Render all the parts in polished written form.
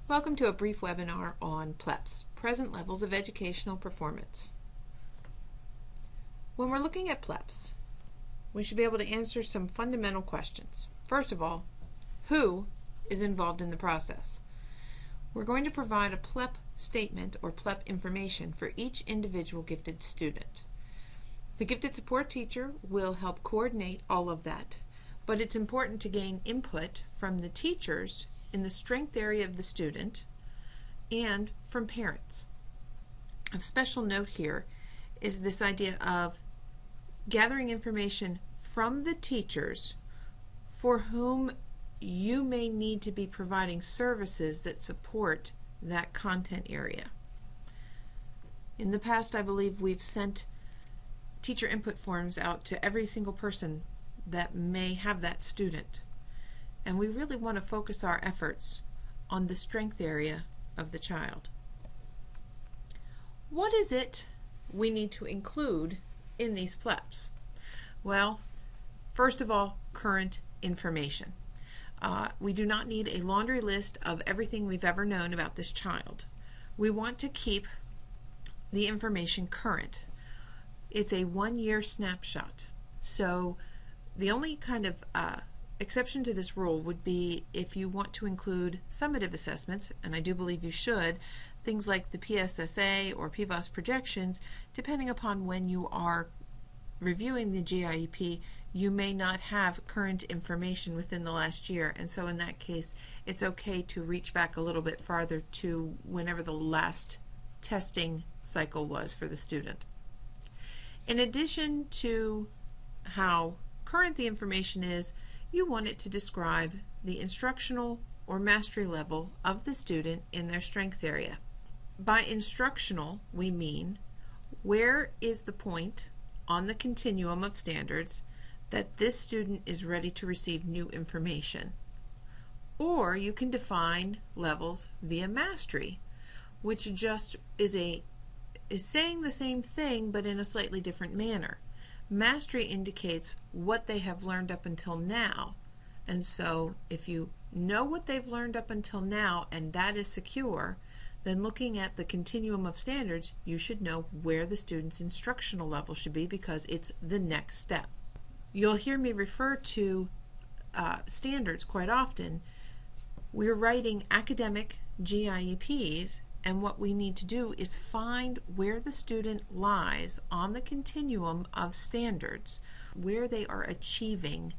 Welcome to a brief webinar on PLEPS, Present Levels of Educational Performance. When we're looking at PLEPS, we should be able to answer some fundamental questions. First of all, who is involved in the process? We're going to provide a PLEP statement or PLEP information for each individual gifted student. The gifted support teacher will help coordinate all of that, but it's important to gain input from the teachers in the strength area of the student and from parents. Of special note here is this idea of gathering information from the teachers for whom you may need to be providing services that support that content area. In the past, I believe we've sent teacher input forms out to every single person that may have that student. And we really want to focus our efforts on the strength area of the child. What is it we need to include in these PLEPs? Well, first of all, current information. We do not need a laundry list of everything we've ever known about this child. We want to keep the information current. It's a one-year snapshot. So the only kind of exception to this rule would be if you want to include summative assessments, and I do believe you should, things like the PSSA or PVOS projections. Depending upon when you are reviewing the GIEP, you may not have current information within the last year, and so in that case it's okay to reach back a little bit farther to whenever the last testing cycle was for the student. In addition to how current the information is, you want it to describe the instructional or mastery level of the student in their strength area. By instructional, we mean where is the point on the continuum of standards that this student is ready to receive new information. Or you can define levels via mastery, which just is saying the same thing but in a slightly different manner. Mastery indicates what they have learned up until now, and so if you know what they've learned up until now and that is secure, then looking at the continuum of standards, you should know where the student's instructional level should be because it's the next step. You'll hear me refer to standards quite often. We're writing academic GIEPs, and what we need to do is find where the student lies on the continuum of standards, where they are achieving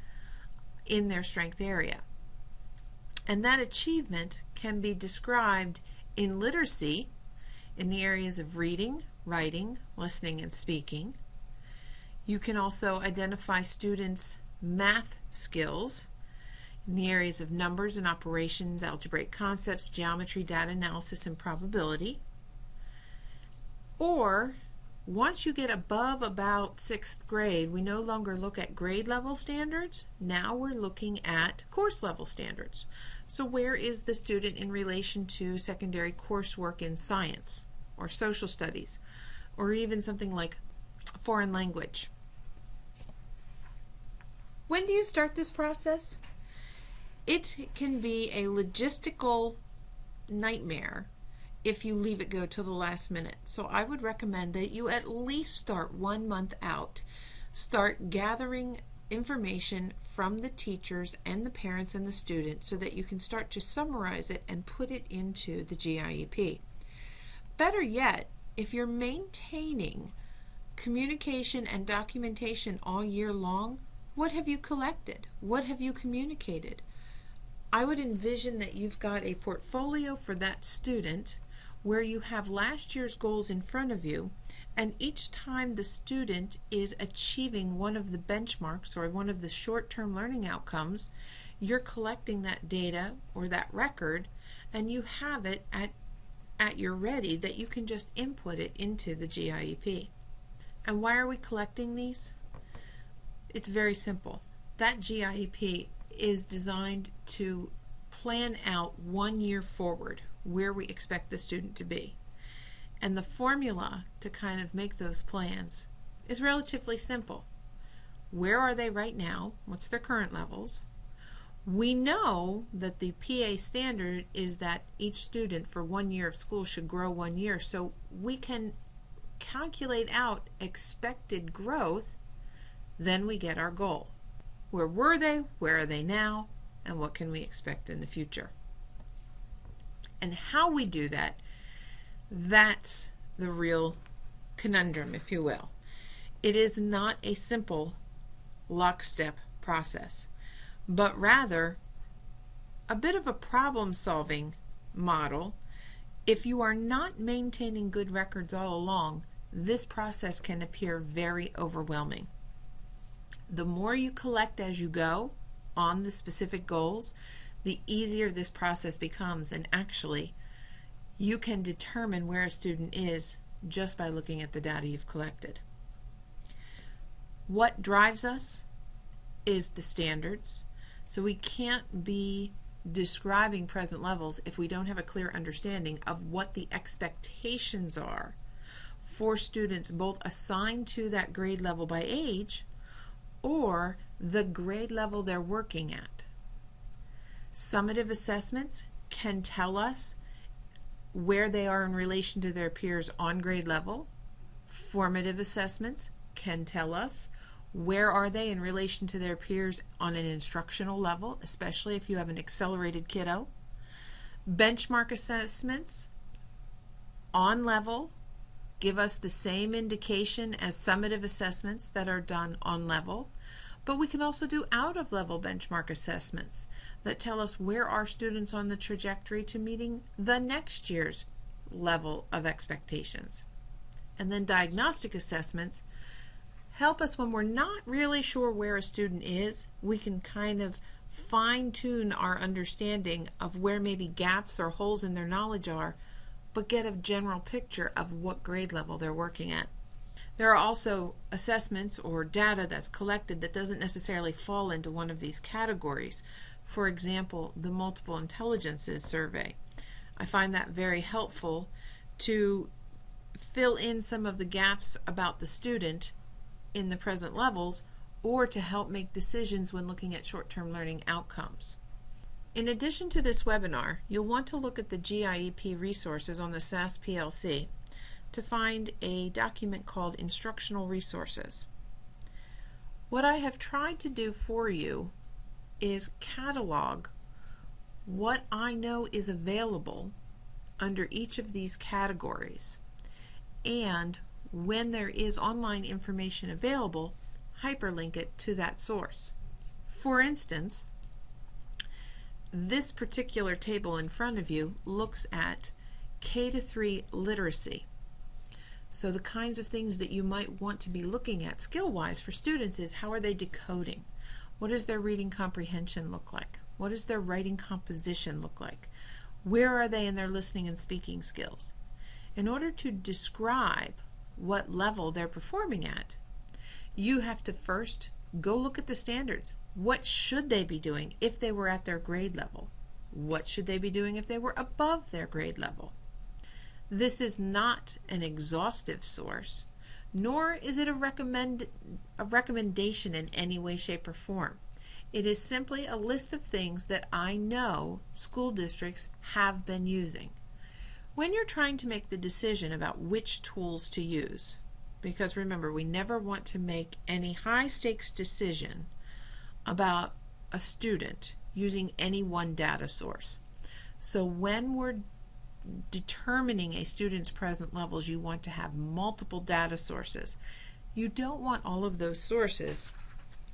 in their strength area. And that achievement can be described in literacy, in the areas of reading, writing, listening, and speaking. You can also identify students' math skills in the areas of numbers and operations, algebraic concepts, geometry, data analysis, and probability. Or, once you get above about 6th grade, we no longer look at grade level standards. Now we're looking at course level standards. So where is the student in relation to secondary coursework in science or social studies or even something like foreign language? When do you start this process? It can be a logistical nightmare if you leave it go till the last minute. So I would recommend that you at least start 1 month out. Start gathering information from the teachers and the parents and the student so that you can start to summarize it and put it into the GIEP. Better yet, if you're maintaining communication and documentation all year long, what have you collected? What have you communicated? I would envision that you've got a portfolio for that student where you have last year's goals in front of you, and each time the student is achieving one of the benchmarks or one of the short-term learning outcomes, you're collecting that data or that record, and you have it at your ready that you can just input it into the GIEP. And why are we collecting these? It's very simple. That GIEP is designed to plan out 1 year forward where we expect the student to be. And the formula to kind of make those plans is relatively simple. Where are they right now? What's their current levels? We know that the PA standard is that each student for 1 year of school should grow 1 year, so we can calculate out expected growth. Then we get our goal. Where were they? Where are they now? And what can we expect in the future? And how we do that, that's the real conundrum, if you will. It is not a simple lockstep process, but rather a bit of a problem-solving model. If you are not maintaining good records all along, this process can appear very overwhelming. The more you collect as you go on the specific goals, the easier this process becomes, and actually you can determine where a student is just by looking at the data you've collected. What drives us is the standards, so we can't be describing present levels if we don't have a clear understanding of what the expectations are for students both assigned to that grade level by age or the grade level they're working at. Summative assessments can tell us where they are in relation to their peers on grade level. Formative assessments can tell us where are they in relation to their peers on an instructional level, especially if you have an accelerated kiddo. Benchmark assessments on level give us the same indication as summative assessments that are done on level, but we can also do out-of-level benchmark assessments that tell us where are students on the trajectory to meeting the next year's level of expectations. And then diagnostic assessments help us when we're not really sure where a student is. We can kind of fine-tune our understanding of where maybe gaps or holes in their knowledge are, but get a general picture of what grade level they're working at. There are also assessments or data that's collected that doesn't necessarily fall into one of these categories. For example, the Multiple Intelligences Survey. I find that very helpful to fill in some of the gaps about the student in the present levels, or to help make decisions when looking at short-term learning outcomes. In addition to this webinar, you'll want to look at the GIEP resources on the SAS PLC to find a document called Instructional Resources. What I have tried to do for you is catalog what I know is available under each of these categories, and when there is online information available, hyperlink it to that source. For instance, this particular table in front of you looks at K-3 literacy. So the kinds of things that you might want to be looking at skill-wise for students is how are they decoding? What does their reading comprehension look like? What does their writing composition look like? Where are they in their listening and speaking skills? In order to describe what level they're performing at, you have to first go look at the standards. What should they be doing if they were at their grade level? What should they be doing if they were above their grade level? This is not an exhaustive source, nor is it a recommendation in any way, shape, or form. It is simply a list of things that I know school districts have been using. When you're trying to make the decision about which tools to use, because remember, we never want to make any high-stakes decision about a student using any one data source. So when we're determining a student's present levels, you want to have multiple data sources. You don't want all of those sources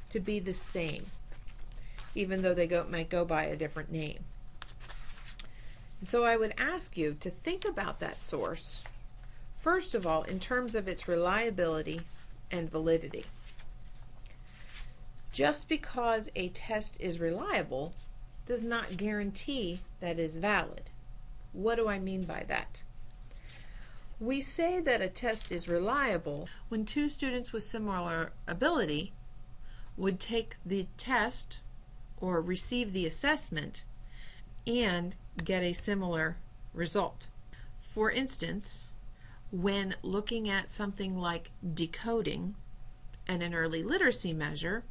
to be the same, even though they might go by a different name. And so I would ask you to think about that source, first of all, in terms of its reliability and validity. Just because a test is reliable does not guarantee that it is valid. What do I mean by that? We say that a test is reliable when two students with similar ability would take the test or receive the assessment and get a similar result. For instance, when looking at something like decoding and an early literacy measure,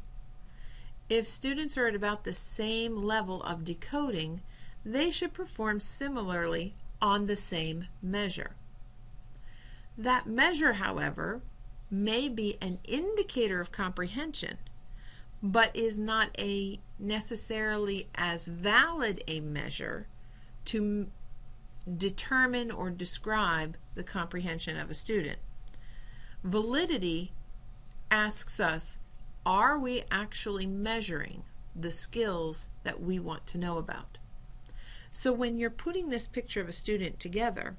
If students are at about the same level of decoding, they should perform similarly on the same measure. That measure, however, may be an indicator of comprehension, but is not necessarily as valid a measure to determine or describe the comprehension of a student. Validity asks us, are we actually measuring the skills that we want to know about? So when you're putting this picture of a student together,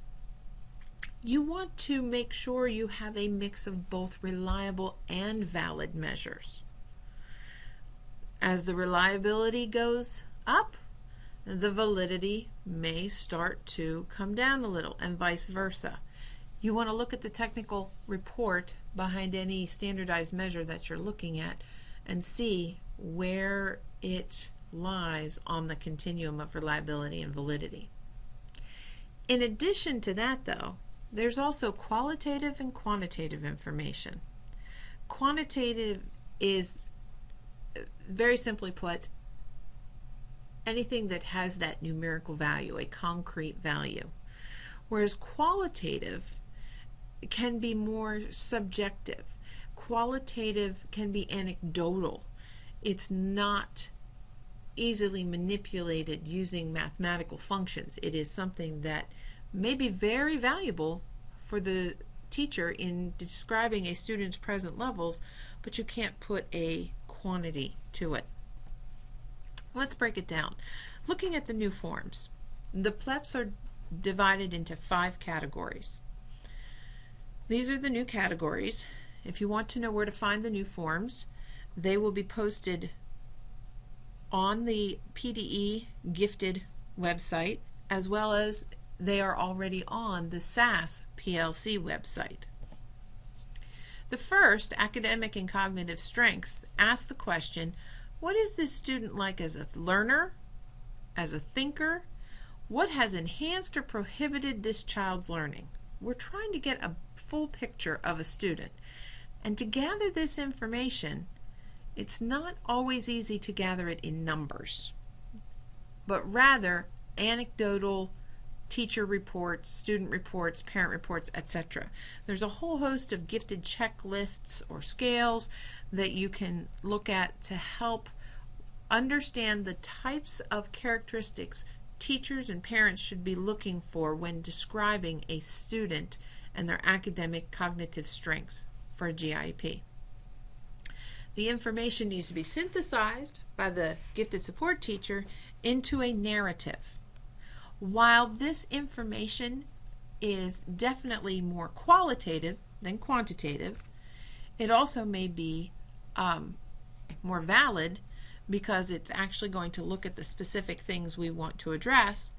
you want to make sure you have a mix of both reliable and valid measures. As the reliability goes up, the validity may start to come down a little, and vice versa. You want to look at the technical report behind any standardized measure that you're looking at and see where it lies on the continuum of reliability and validity. In addition to that, though, there's also qualitative and quantitative information. Quantitative is, very simply put, anything that has that numerical value, a concrete value. Whereas qualitative can be more subjective. Qualitative can be anecdotal. It's not easily manipulated using mathematical functions. It is something that may be very valuable for the teacher in describing a student's present levels, but you can't put a quantity to it. Let's break it down. Looking at the new forms, the PLEPS are divided into 5 categories. These are the new categories. If you want to know where to find the new forms, they will be posted on the PDE Gifted website, as well as they are already on the SAS PLC website. The first, Academic and Cognitive Strengths, asks the question, what is this student like as a learner, as a thinker? What has enhanced or prohibited this child's learning? We're trying to get a full picture of a student. And to gather this information, it's not always easy to gather it in numbers, but rather anecdotal teacher reports, student reports, parent reports, etc. There's a whole host of gifted checklists or scales that you can look at to help understand the types of characteristics teachers and parents should be looking for when describing a student and their academic cognitive strengths for a GIEP. The information needs to be synthesized by the gifted support teacher into a narrative. While this information is definitely more qualitative than quantitative, it also may be more valid because it's actually going to look at the specific things we want to address,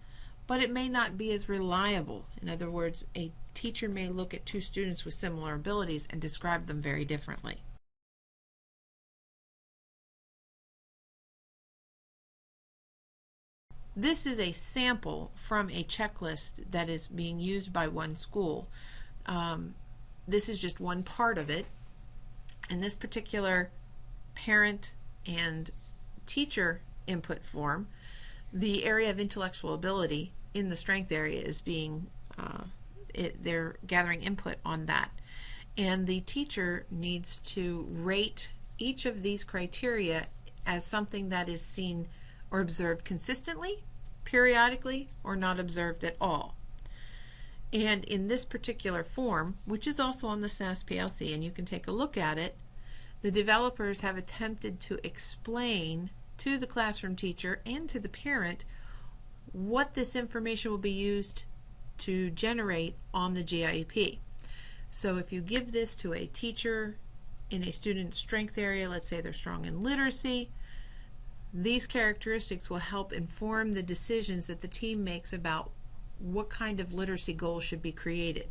but it may not be as reliable. In other words, a teacher may look at 2 students with similar abilities and describe them very differently. This is a sample from a checklist that is being used by one school. This is just one part of it. In this particular parent and teacher input form, the area of intellectual ability in the strength area is being, they're gathering input on that. And the teacher needs to rate each of these criteria as something that is seen or observed consistently, periodically, or not observed at all. And in this particular form, which is also on the SAS PLC, and you can take a look at it, the developers have attempted to explain to the classroom teacher and to the parent what this information will be used to generate on the GIEP. So if you give this to a teacher in a student's strength area, let's say they're strong in literacy, these characteristics will help inform the decisions that the team makes about what kind of literacy goals should be created,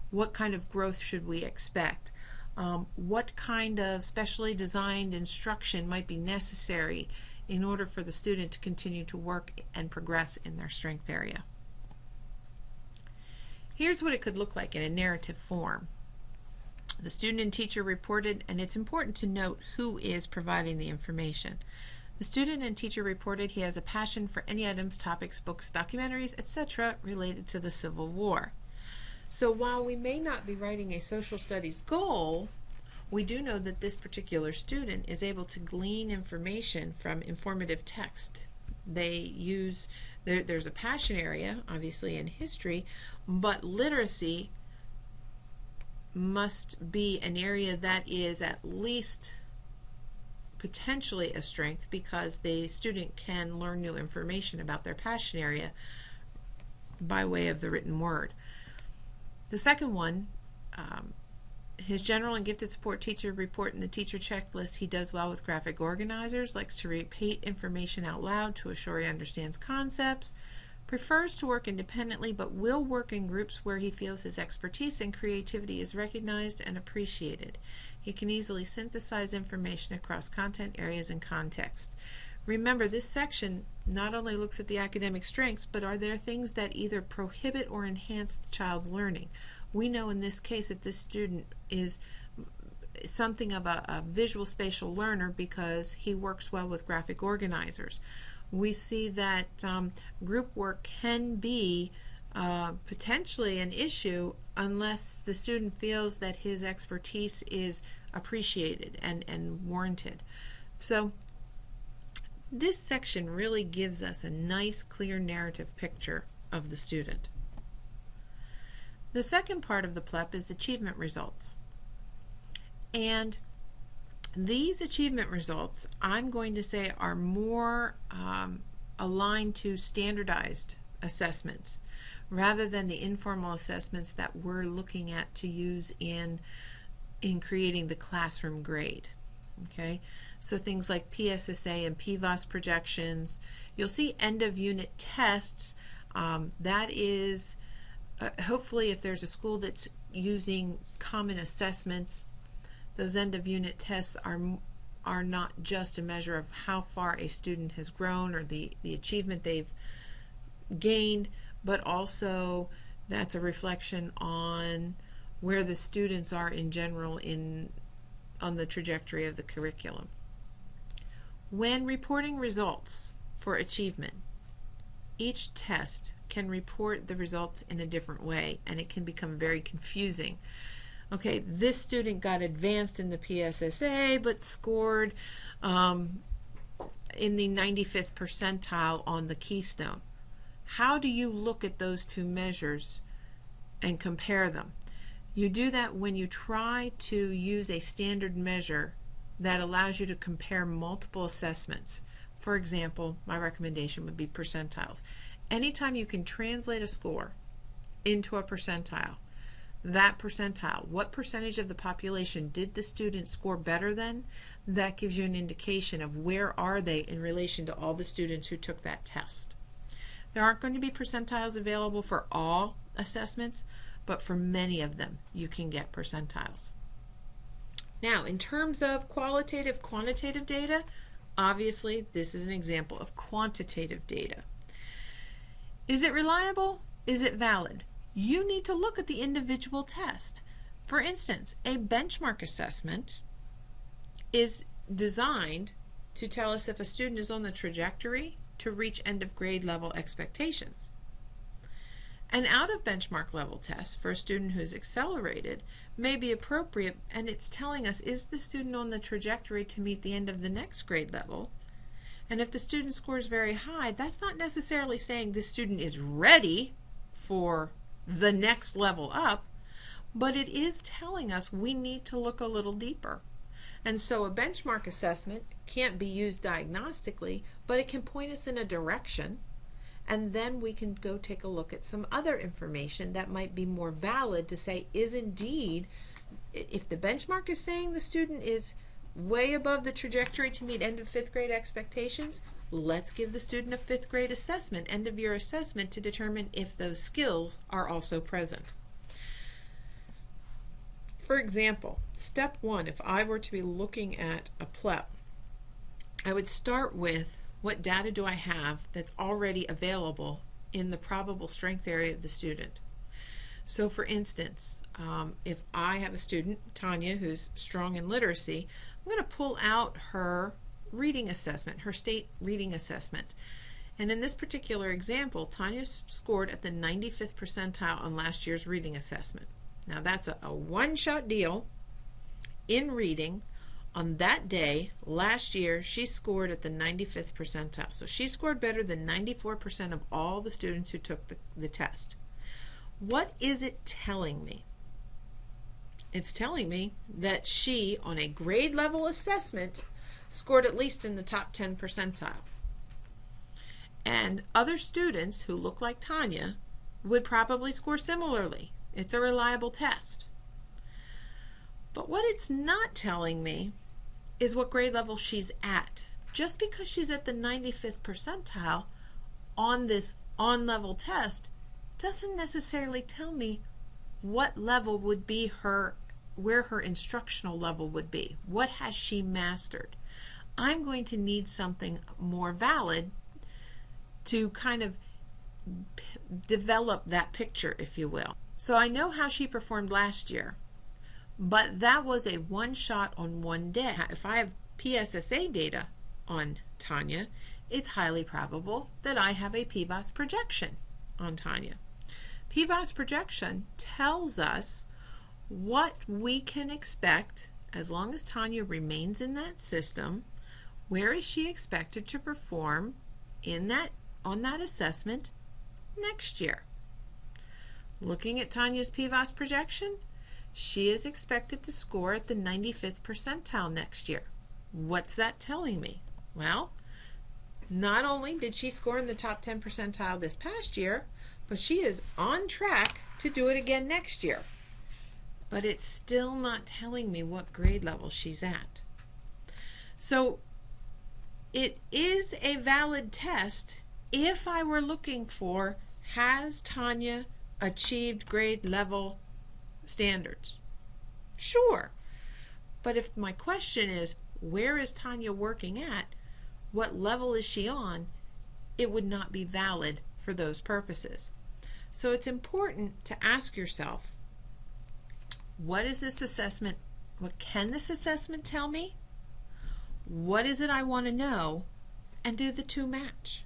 what kind of growth should we expect, what kind of specially designed instruction might be necessary in order for the student to continue to work and progress in their strength area. Here's what it could look like in a narrative form. The student and teacher reported, and it's important to note who is providing the information. The student and teacher reported he has a passion for any items, topics, books, documentaries, etc. related to the Civil War. So while we may not be writing a social studies goal, we do know that this particular student is able to glean information from informative text. They use, there's a passion area, obviously in history, but literacy must be an area that is at least potentially a strength, because the student can learn new information about their passion area by way of the written word. The second one, his general and gifted support teacher report in the teacher checklist. He does well with graphic organizers, likes to repeat information out loud to assure he understands concepts, prefers to work independently but will work in groups where he feels his expertise and creativity is recognized and appreciated. He can easily synthesize information across content areas and context. Remember, this section not only looks at the academic strengths, but are there things that either prohibit or enhance the child's learning? We know in this case that this student is something of a visual spatial learner because he works well with graphic organizers. We see that group work can be potentially an issue unless the student feels that his expertise is appreciated and warranted. So this section really gives us a nice, clear narrative picture of the student. The second part of the PLEP is achievement results. And these achievement results, I'm going to say, are more aligned to standardized assessments rather than the informal assessments that we're looking at to use in creating the classroom grade. Okay, so things like PSSA and PVOS projections. You'll see end of unit tests. That is hopefully, if there's a school that's using common assessments, those end of unit tests are not just a measure of how far a student has grown or the achievement they've gained, but also that's a reflection on where the students are in general on the trajectory of the curriculum. When reporting results for achievement, each test can report the results in a different way, and it can become very confusing. Okay, this student got advanced in the PSSA but scored in the 95th percentile on the Keystone. How do you look at those two measures and compare them? You do that when you try to use a standard measure that allows you to compare multiple assessments. For example, my recommendation would be percentiles. Anytime you can translate a score into a percentile, that percentile, what percentage of the population did the student score better than? That gives you an indication of where are they in relation to all the students who took that test. There aren't going to be percentiles available for all assessments, but for many of them you can get percentiles. Now, in terms of qualitative, quantitative data, obviously this is an example of quantitative data. Is it reliable? Is it valid? You need to look at the individual test. For instance, a benchmark assessment is designed to tell us if a student is on the trajectory to reach end of grade level expectations. An out of benchmark level test for a student who's accelerated may be appropriate, and it's telling us, is the student on the trajectory to meet the end of the next grade level? And if the student scores very high, that's not necessarily saying this student is ready for the next level up, but it is telling us we need to look a little deeper. And so a benchmark assessment can't be used diagnostically, but it can point us in a direction, and then we can go take a look at some other information that might be more valid to say, is indeed, if the benchmark is saying the student is way above the trajectory to meet end of 5th grade expectations, let's give the student a 5th grade assessment, end of year assessment, to determine if those skills are also present. For example, step 1, if I were to be looking at a PLEP, I would start with what data do I have that's already available in the probable strength area of the student. So for instance, if I have a student, Tanya, who's strong in literacy, I'm going to pull out her reading assessment, her state reading assessment. And in this particular example, Tanya scored at the 95th percentile on last year's reading assessment. Now that's a one-shot deal in reading. On that day, last year, she scored at the 95th percentile. So she scored better than 94% of all the students who took the test. What is it telling me? It's telling me that she, on a grade level assessment, scored at least in the top 10 percentile. And other students who look like Tanya would probably score similarly. It's a reliable test. But what it's not telling me is what grade level she's at. Just because she's at the 95th percentile on this on-level test doesn't necessarily tell me what level would be where her instructional level would be. What has she mastered? I'm going to need something more valid to kind of develop that picture, if you will. So I know how she performed last year, but that was a one shot on one day. If I have PSSA data on Tanya, it's highly probable that I have a PBOS projection on Tanya. PBOS projection tells us what we can expect as long as Tanya remains in that system. Where is she expected to perform on that assessment next year? Looking at Tanya's PBOS projection, she is expected to score at the 95th percentile next year. What's that telling me? Well, not only did she score in the top 10 percentile this past year, but she is on track to do it again next year. But it's still not telling me what grade level she's at. So it is a valid test if I were looking for, has Tanya achieved grade level standards? Sure. But if my question is, where is Tanya working at? What level is she on? It would not be valid for those purposes. So it's important to ask yourself, what is this assessment? What can this assessment tell me? What is it I want to know? And do the two match?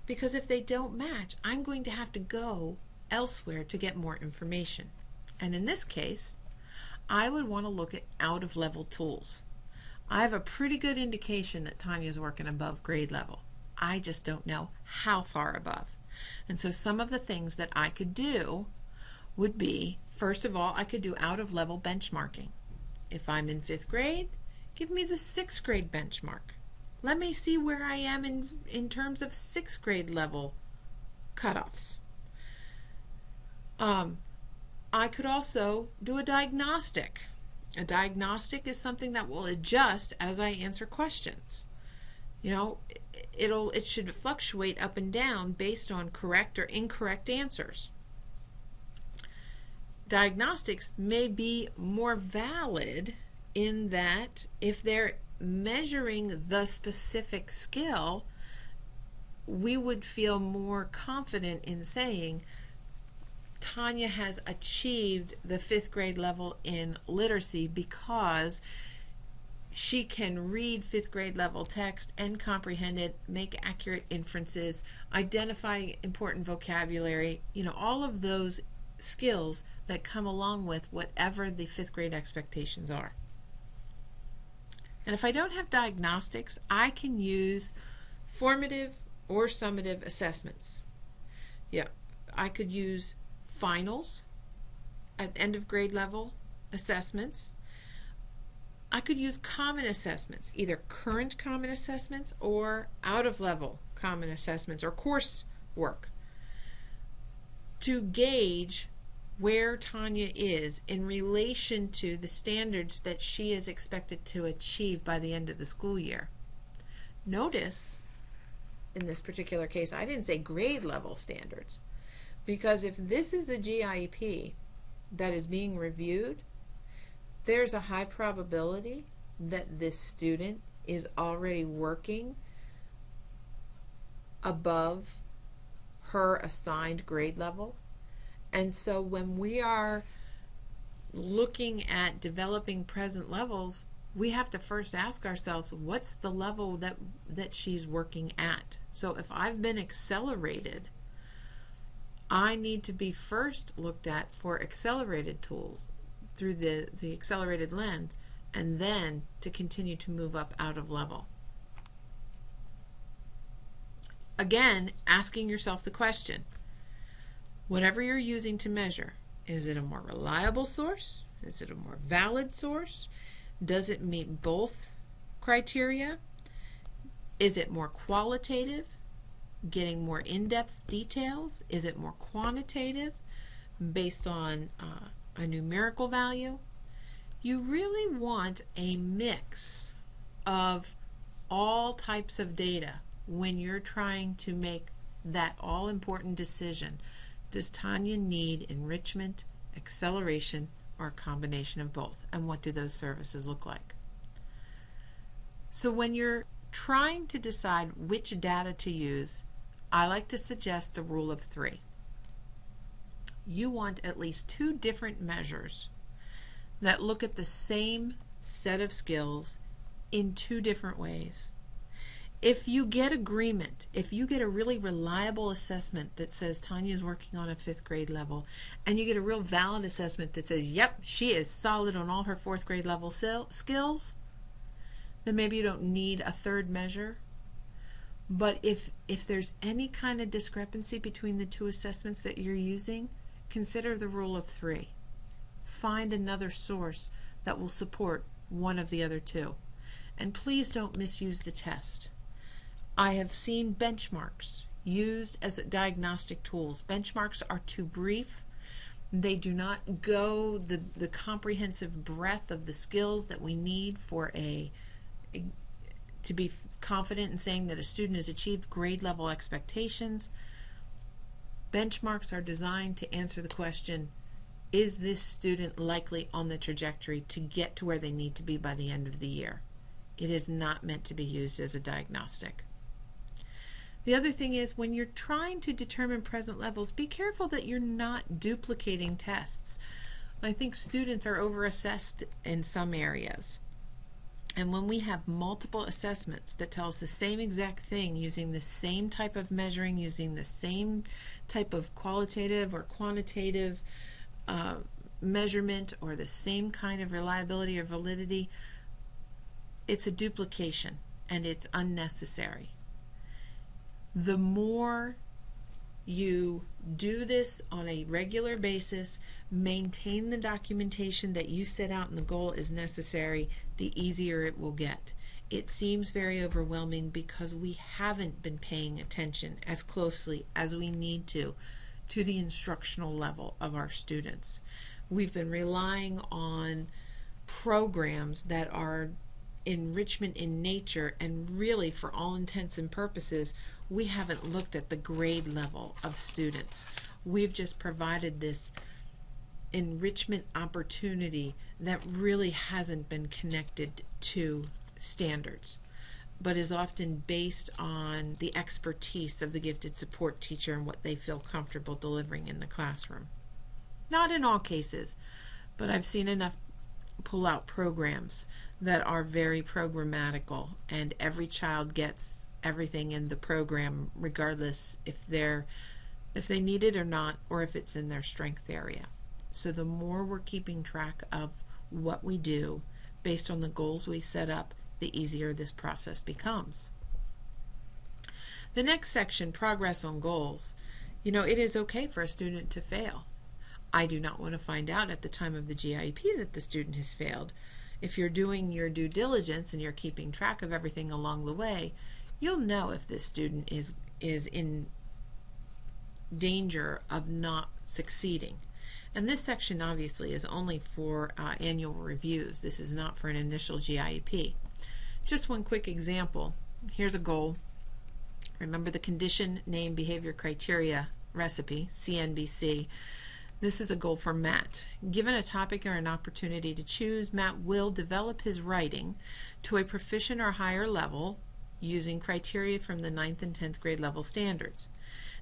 Because if they don't match, I'm going to have to go elsewhere to get more information. And in this case, I would want to look at out-of-level tools. I have a pretty good indication that Tanya's working above grade level. I just don't know how far above. And so some of the things that I could do would be, first of all, I could do out-of-level benchmarking. If I'm in 5th grade, give me the 6th grade benchmark. Let me see where I am in terms of 6th grade level cutoffs. I could also do a diagnostic. A diagnostic is something that will adjust as I answer questions. You know, it should fluctuate up and down based on correct or incorrect answers. Diagnostics may be more valid in that if they're measuring the specific skill, we would feel more confident in saying Tanya has achieved the 5th grade level in literacy because she can read 5th grade level text and comprehend it, make accurate inferences, identify important vocabulary, you know, all of those skills that come along with whatever the 5th grade expectations are. And if I don't have diagnostics, I can use formative or summative assessments. Yeah, I could use finals at end of grade level assessments. I could use common assessments, either current common assessments or out of level common assessments or course work, to gauge where Tanya is in relation to the standards that she is expected to achieve by the end of the school year. Notice, in this particular case, I didn't say grade level standards, because if this is a GIEP that is being reviewed, there's a high probability that this student is already working above her assigned grade level. And so when we are looking at developing present levels, we have to first ask ourselves, what's the level that she's working at? So if I've been accelerated, I need to be first looked at for accelerated tools through the accelerated lens, and then to continue to move up out of level. Again, asking yourself the question, whatever you're using to measure, is it a more reliable source? Is it a more valid source? Does it meet both criteria? Is it more qualitative, getting more in-depth details? Is it more quantitative, based on a numerical value? You really want a mix of all types of data when you're trying to make that all-important decision. Does Tanya need enrichment, acceleration, or a combination of both? And what do those services look like? So when you're trying to decide which data to use, I like to suggest the rule of 3. You want at least 2 different measures that look at the same set of skills in 2 different ways. If you get agreement, if you get a really reliable assessment that says Tanya's working on a 5th grade level, and you get a real valid assessment that says, yep, she is solid on all her 4th grade level skills, then maybe you don't need a 3rd measure. But if there's any kind of discrepancy between the 2 assessments that you're using, consider the rule of 3. Find another source that will support one of the other 2. And please don't misuse the test. I have seen benchmarks used as diagnostic tools. Benchmarks are too brief. They do not go the comprehensive breadth of the skills that we need for to be confident in saying that a student has achieved grade level expectations. Benchmarks are designed to answer the question, is this student likely on the trajectory to get to where they need to be by the end of the year? It is not meant to be used as a diagnostic. The other thing is, when you're trying to determine present levels, be careful that you're not duplicating tests. I think students are overassessed in some areas. And when we have multiple assessments that tell us the same exact thing, using the same type of measuring, using the same type of qualitative or quantitative measurement, or the same kind of reliability or validity, it's a duplication and it's unnecessary. The more you do this on a regular basis, maintain the documentation that you set out and the goal is necessary, the easier it will get. It seems very overwhelming because we haven't been paying attention as closely as we need to the instructional level of our students. We've been relying on programs that are enrichment in nature, and really, for all intents and purposes, we haven't looked at the grade level of students. We've just provided this enrichment opportunity that really hasn't been connected to standards, but is often based on the expertise of the gifted support teacher and what they feel comfortable delivering in the classroom. Not in all cases, but I've seen enough pull-out programs that are very programmatical, and every child gets everything in the program regardless if they need it or not, or if it's in their strength area. So the more we're keeping track of what we do based on the goals we set up, the easier this process becomes. The next section, progress on goals. It is okay for a student to fail. I do not want to find out at the time of the GIEP that the student has failed. If you're doing your due diligence and you're keeping track of everything along the way, you'll know if this student is in danger of not succeeding. And this section obviously is only for annual reviews. This is not for an initial GIEP. Just one quick example. Here's a goal. Remember the condition, name, behavior, criteria recipe, CNBC. This is a goal for Matt. Given a topic or an opportunity to choose, Matt will develop his writing to a proficient or higher level using criteria from the 9th and 10th grade level standards.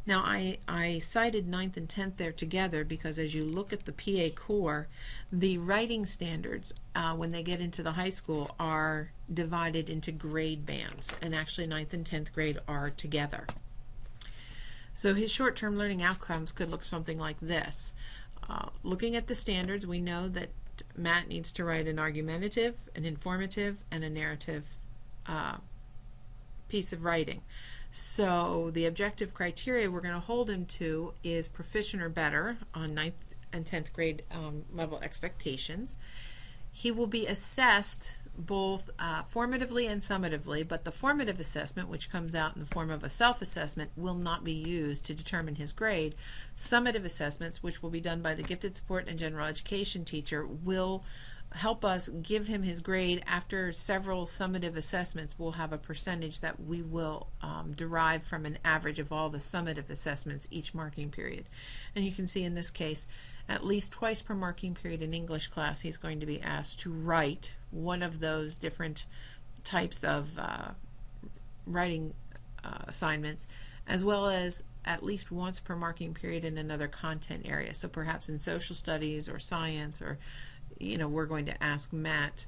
Now I cited 9th and 10th there together because as you look at the PA core, the writing standards when they get into the high school are divided into grade bands, and actually 9th and 10th grade are together. So his short-term learning outcomes could look something like this. Looking at the standards, we know that Matt needs to write an argumentative, an informative, and a narrative piece of writing. So the objective criteria we're going to hold him to is proficient or better on 9th and 10th grade level expectations. He will be assessed both formatively and summatively, but the formative assessment, which comes out in the form of a self-assessment, will not be used to determine his grade. Summative assessments, which will be done by the gifted support and general education teacher, will help us give him his grade. After several summative assessments, we'll have a percentage that we will derive from an average of all the summative assessments each marking period. And you can see in this case, at least twice per marking period in English class, he's going to be asked to write one of those different types of writing assignments, as well as at least once per marking period in another content area. So perhaps in social studies or science, or we're going to ask Matt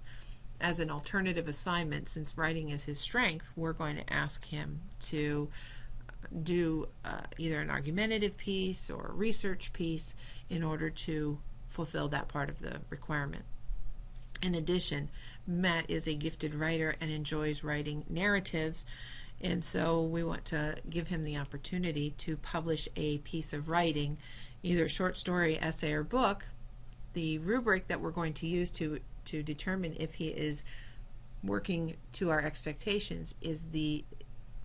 as an alternative assignment, since writing is his strength, we're going to ask him to do either an argumentative piece or a research piece in order to fulfill that part of the requirement. In addition, Matt is a gifted writer and enjoys writing narratives, and so we want to give him the opportunity to publish a piece of writing, either a short story, essay, or book. The rubric that we're going to use to determine if he is working to our expectations is the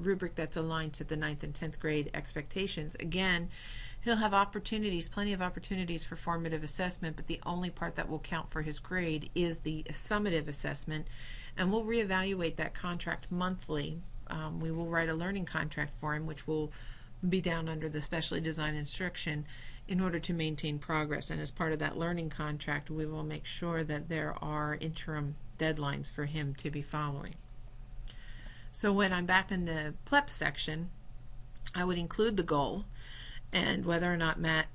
rubric that's aligned to the 9th and 10th grade expectations. Again, he'll have opportunities, plenty of opportunities for formative assessment, but the only part that will count for his grade is the summative assessment, and we'll reevaluate that contract monthly. We will write a learning contract for him, which will be down under the specially designed instruction, in order to maintain progress. And as part of that learning contract, we will make sure that there are interim deadlines for him to be following. So when I'm back in the PLEPS section, I would include the goal and whether or not Matt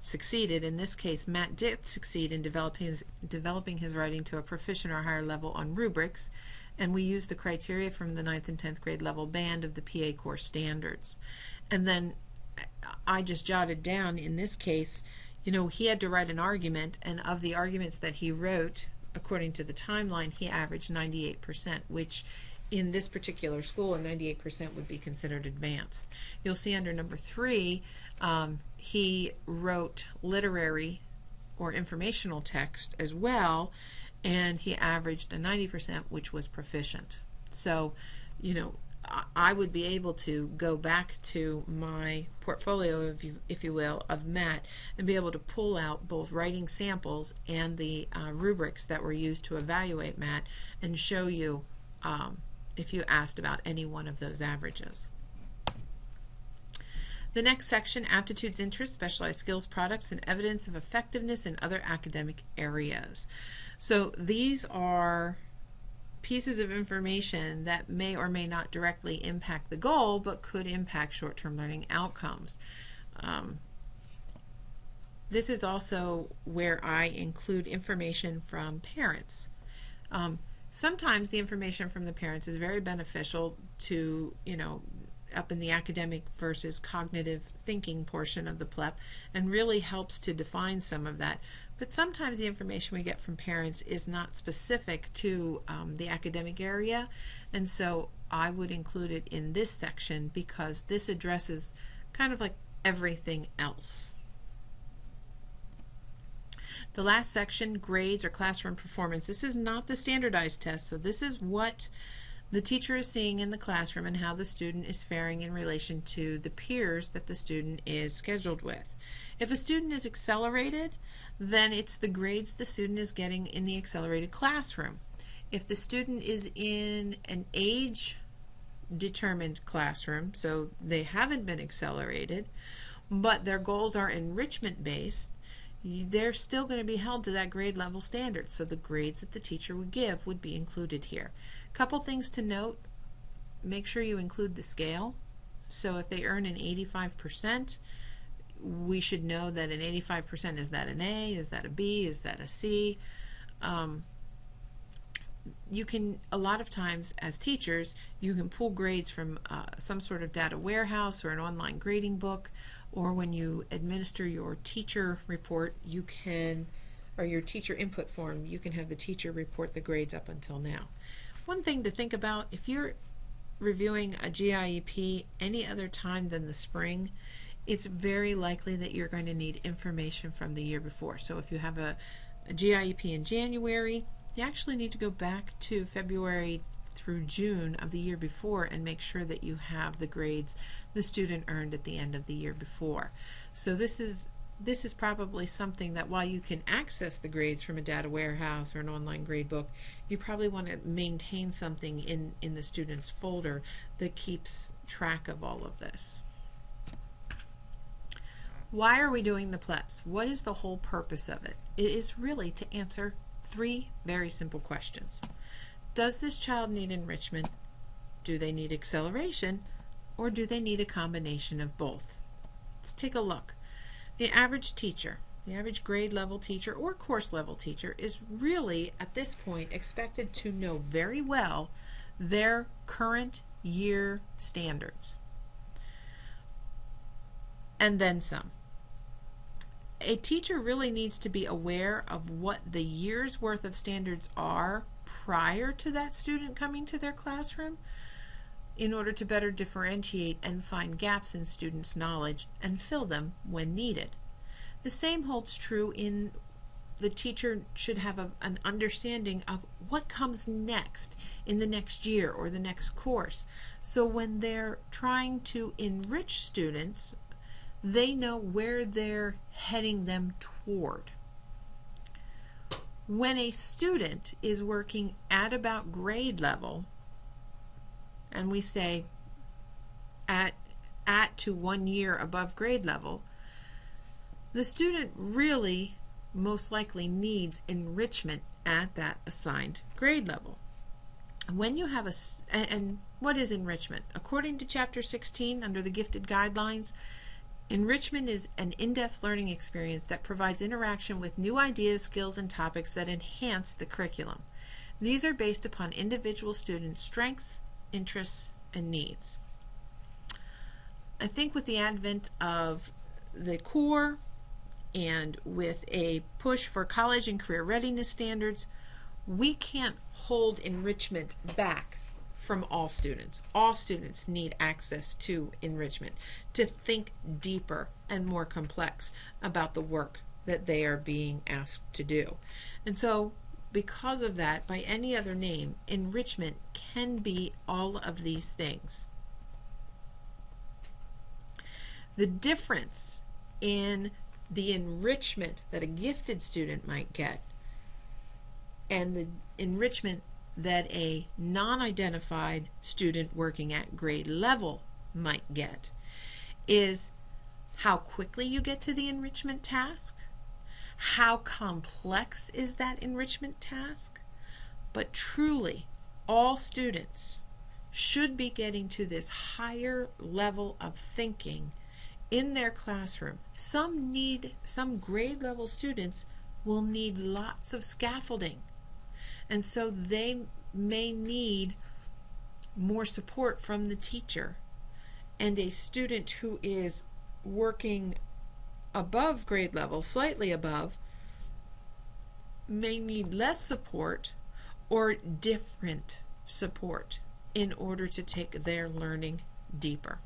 succeeded. In this case, Matt did succeed in developing his writing to a proficient or higher level on rubrics, and we used the criteria from the 9th and 10th grade level band of the PA core standards. And then I just jotted down, in this case, he had to write an argument, and of the arguments that he wrote, according to the timeline, he averaged 98%, which in this particular school, 98% would be considered advanced. You'll see under number 3, he wrote literary or informational text as well, and he averaged a 90%, which was proficient. So, I would be able to go back to my portfolio, if you will, of Matt, and be able to pull out both writing samples and the rubrics that were used to evaluate Matt, and show you if you asked about any one of those averages. The next section, aptitudes, interests, specialized skills, products, and evidence of effectiveness in other academic areas. So these are pieces of information that may or may not directly impact the goal, but could impact short-term learning outcomes. This is also where I include information from parents. Sometimes the information from the parents is very beneficial to, up in the academic versus cognitive thinking portion of the PLEP, and really helps to define some of that. But sometimes the information we get from parents is not specific to the academic area, and so I would include it in this section because this addresses kind of like everything else. The last section, grades or classroom performance. This is not the standardized test, so this is what the teacher is seeing in the classroom and how the student is faring in relation to the peers that the student is scheduled with. If a student is accelerated, then it's the grades the student is getting in the accelerated classroom. If the student is in an age-determined classroom, so they haven't been accelerated, but their goals are enrichment-based, they're still going to be held to that grade level standard, so the grades that the teacher would give would be included here. Couple things to note: make sure you include the scale. So if they earn an 85%, we should know that an 85%, is that an A, is that a B, is that a C? You can, a lot of times as teachers, you can pull grades from some sort of data warehouse or an online grading book, or when you administer your teacher report, you can, or your teacher input form, you can have the teacher report the grades up until now. One thing to think about, if you're reviewing a GIEP any other time than the spring, it's very likely that you're going to need information from the year before. So if you have a GIEP in January, you actually need to go back to February through June of the year before and make sure that you have the grades the student earned at the end of the year before. So this is probably something that, while you can access the grades from a data warehouse or an online grade book, you probably want to maintain something in the student's folder that keeps track of all of this. Why are we doing the PLEPS? What is the whole purpose of it? It is really to answer 3 very simple questions. Does this child need enrichment? Do they need acceleration? Or do they need a combination of both? Let's take a look. The average teacher, the average grade level teacher or course level teacher, is really at this point expected to know very well their current year standards, and then some. A teacher really needs to be aware of what the year's worth of standards are prior to that student coming to their classroom in order to better differentiate and find gaps in students' knowledge and fill them when needed. The same holds true in the teacher should have an understanding of what comes next in the next year or the next course. So when they're trying to enrich students, they know where they're heading them toward. When a student is working at about grade level, and we say at to 1 year above grade level, the student really most likely needs enrichment at that assigned grade level. When you have and what is enrichment? According to Chapter 16 under the Gifted Guidelines, enrichment is an in-depth learning experience that provides interaction with new ideas, skills, and topics that enhance the curriculum. These are based upon individual students' strengths, interests, and needs. I think with the advent of the core and with a push for college and career readiness standards, we can't hold enrichment back from all students. All students need access to enrichment to think deeper and more complex about the work that they are being asked to do. And so because of that, by any other name, enrichment can be all of these things. The difference in the enrichment that a gifted student might get and the enrichment that a non-identified student working at grade level might get is how quickly you get to the enrichment task, how complex is that enrichment task, but truly all students should be getting to this higher level of thinking in their classroom. Some grade level students will need lots of scaffolding, and so they may need more support from the teacher. And a student who is working above grade level, slightly above, may need less support or different support in order to take their learning deeper.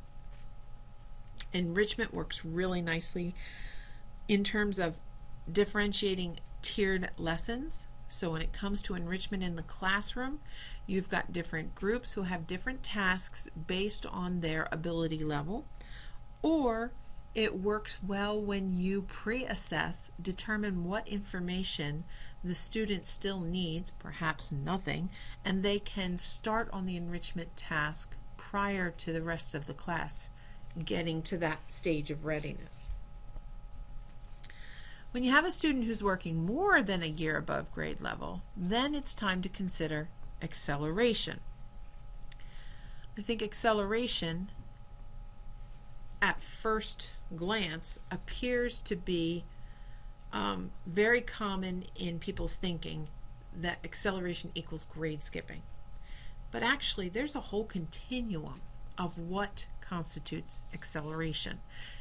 Enrichment works really nicely in terms of differentiating tiered lessons. So when it comes to enrichment in the classroom, you've got different groups who have different tasks based on their ability level, or it works well when you pre-assess, determine what information the student still needs, perhaps nothing, and they can start on the enrichment task prior to the rest of the class getting to that stage of readiness. When you have a student who's working more than a year above grade level, then it's time to consider acceleration. I think acceleration at first glance appears to be very common in people's thinking, that acceleration equals grade skipping. But actually, there's a whole continuum of what constitutes acceleration.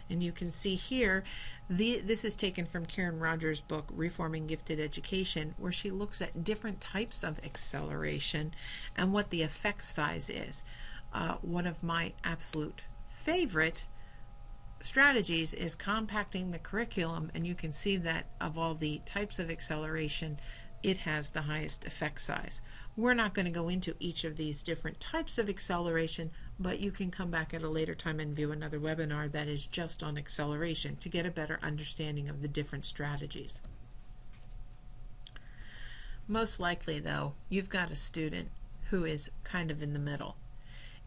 And you can see here, this is taken from Karen Rogers' book, Reforming Gifted Education, where she looks at different types of acceleration and what the effect size is. One of my absolute favorite strategies is compacting the curriculum, and you can see that of all the types of acceleration, it has the highest effect size. We're not going to go into each of these different types of acceleration, but you can come back at a later time and view another webinar that is just on acceleration to get a better understanding of the different strategies. Most likely, though, you've got a student who is kind of in the middle.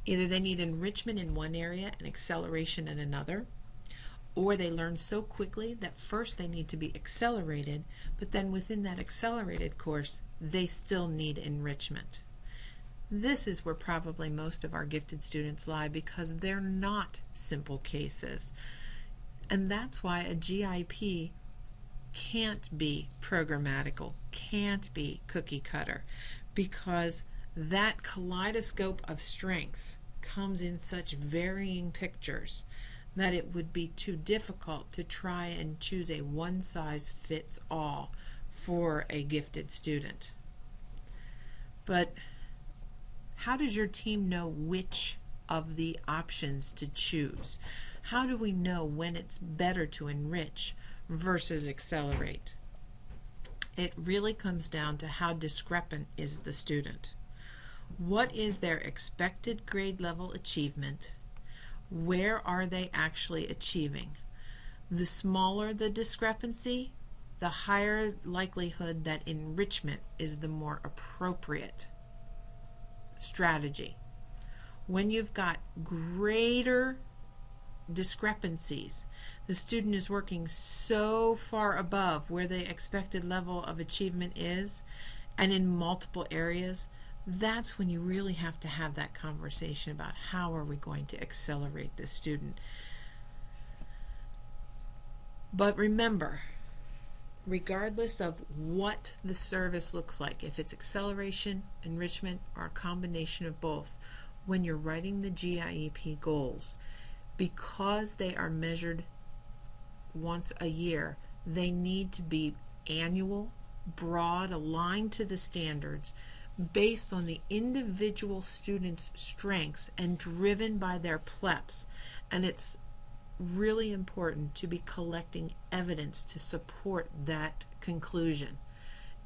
Either they need enrichment in one area and acceleration in another, or they learn so quickly that first they need to be accelerated, but then within that accelerated course, they still need enrichment. This is where probably most of our gifted students lie, because they're not simple cases. And that's why a GIP can't be programmatical, can't be cookie cutter, because that kaleidoscope of strengths comes in such varying pictures that it would be too difficult to try and choose a one-size-fits-all for a gifted student. But how does your team know which of the options to choose? How do we know when it's better to enrich versus accelerate? It really comes down to how discrepant is the student. What is their expected grade level achievement? Where are they actually achieving? The smaller the discrepancy, the higher likelihood that enrichment is the more appropriate strategy. When you've got greater discrepancies, the student is working so far above where the expected level of achievement is, and in multiple areas, that's when you really have to have that conversation about how are we going to accelerate this student. But remember, regardless of what the service looks like, if it's acceleration, enrichment, or a combination of both, when you're writing the GIEP goals, because they are measured once a year, they need to be annual, broad, aligned to the standards, based on the individual student's strengths and driven by their PLEPS. And it's really important to be collecting evidence to support that conclusion.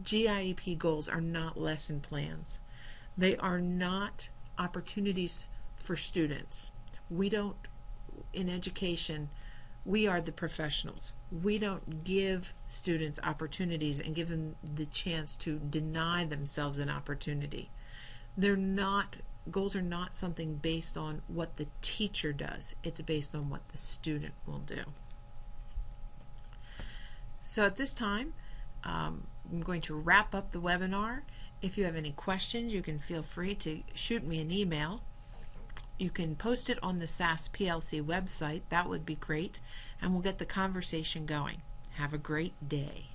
GIEP goals are not lesson plans. They are not opportunities for students. We don't, in education, we are the professionals. We don't give students opportunities and give them the chance to deny themselves an opportunity. Goals are not something based on what the teacher does. It's based on what the student will do. So at this time, I'm going to wrap up the webinar. If you have any questions, you can feel free to shoot me an email. You can post it on the SAS PLC website. That would be great, and we'll get the conversation going. Have a great day.